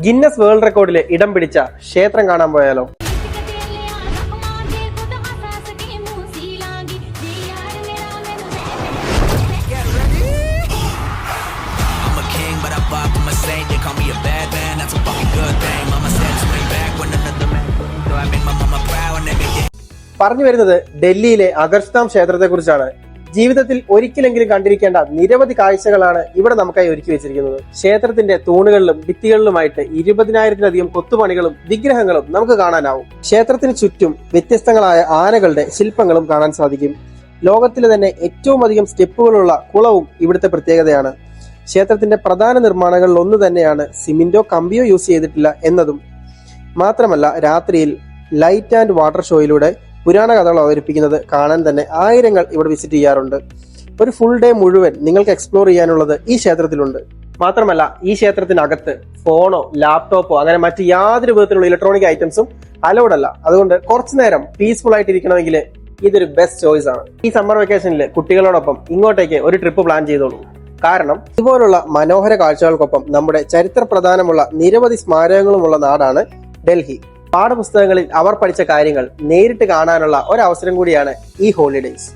Guinness world റെക്കോർഡിൽ ഇടം പിടിച്ച ക്ഷേത്രം കാണാൻ പോയാലോ? പറഞ്ഞു വരുന്നത് ഡൽഹിയിലെ അഗർസ്താം ക്ഷേത്രത്തെ കുറിച്ചാണ്. ജീവിതത്തിൽ ഒരിക്കലെങ്കിലും കണ്ടിരിക്കേണ്ട നിരവധി കാഴ്ചകളാണ് ഇവിടെ നമുക്കായി ഒരുക്കി വെച്ചിരിക്കുന്നത്. ക്ഷേത്രത്തിന്റെ തൂണുകളിലും ഭിത്തികളിലുമായിട്ട് 20,000-ലധികം കൊത്തുപണികളും വിഗ്രഹങ്ങളും നമുക്ക് കാണാനാവും. ക്ഷേത്രത്തിന് ചുറ്റും വ്യത്യസ്തങ്ങളായ ആനകളുടെ ശില്പങ്ങളും കാണാൻ സാധിക്കും. ലോകത്തിലെ തന്നെ ഏറ്റവും അധികം സ്റ്റെപ്പുകളുള്ള കുളവും ഇവിടുത്തെ പ്രത്യേകതയാണ്. ക്ഷേത്രത്തിന്റെ പ്രധാന നിർമ്മാണങ്ങളിൽ ഒന്ന് തന്നെയാണ് സിമെന്റോ കമ്പിയോ യൂസ് ചെയ്തിട്ടില്ല എന്നതും. മാത്രമല്ല രാത്രിയിൽ ലൈറ്റ് ആൻഡ് വാട്ടർ ഷോയിലൂടെ പുരാണ കഥകൾ അവതരിപ്പിക്കുന്നത് കാണാൻ തന്നെ ആയിരങ്ങൾ ഇവിടെ വിസിറ്റ് ചെയ്യാറുണ്ട്. ഒരു ഫുൾ ഡേ മുഴുവൻ നിങ്ങൾക്ക് എക്സ്പ്ലോർ ചെയ്യാനുള്ളത് ഈ ക്ഷേത്രത്തിലുണ്ട്. മാത്രമല്ല ഈ ക്ഷേത്രത്തിനകത്ത് ഫോണോ ലാപ്ടോപ്പോ അങ്ങനെ മറ്റ് യാതൊരു വിധത്തിലുള്ള ഇലക്ട്രോണിക് ഐറ്റംസും അലൗഡ് അല്ല. അതുകൊണ്ട് കുറച്ചു നേരം പീസ്ഫുൾ ആയിട്ട് ഇരിക്കണമെങ്കിൽ ഇതൊരു ബെസ്റ്റ് ചോയ്സ് ആണ്. ഈ സമ്മർ വെക്കേഷനിൽ കുട്ടികളോടൊപ്പം ഇങ്ങോട്ടേക്ക് ഒരു ട്രിപ്പ് പ്ലാൻ ചെയ്തോളൂ. കാരണം ഇതുപോലുള്ള മനോഹര കാഴ്ചകൾക്കൊപ്പം നമ്മുടെ ചരിത്ര പ്രധാനമുള്ള നിരവധി സ്മാരകങ്ങളുമുള്ള നാടാണ് ഡൽഹി. പാഠപുസ്തകങ്ങളിൽ അവർ പഠിച്ച കാര്യങ്ങൾ നേരിട്ട് കാണാനുള്ള ഒരവസരം കൂടിയാണ് ഈ ഹോളിഡേയ്സ്.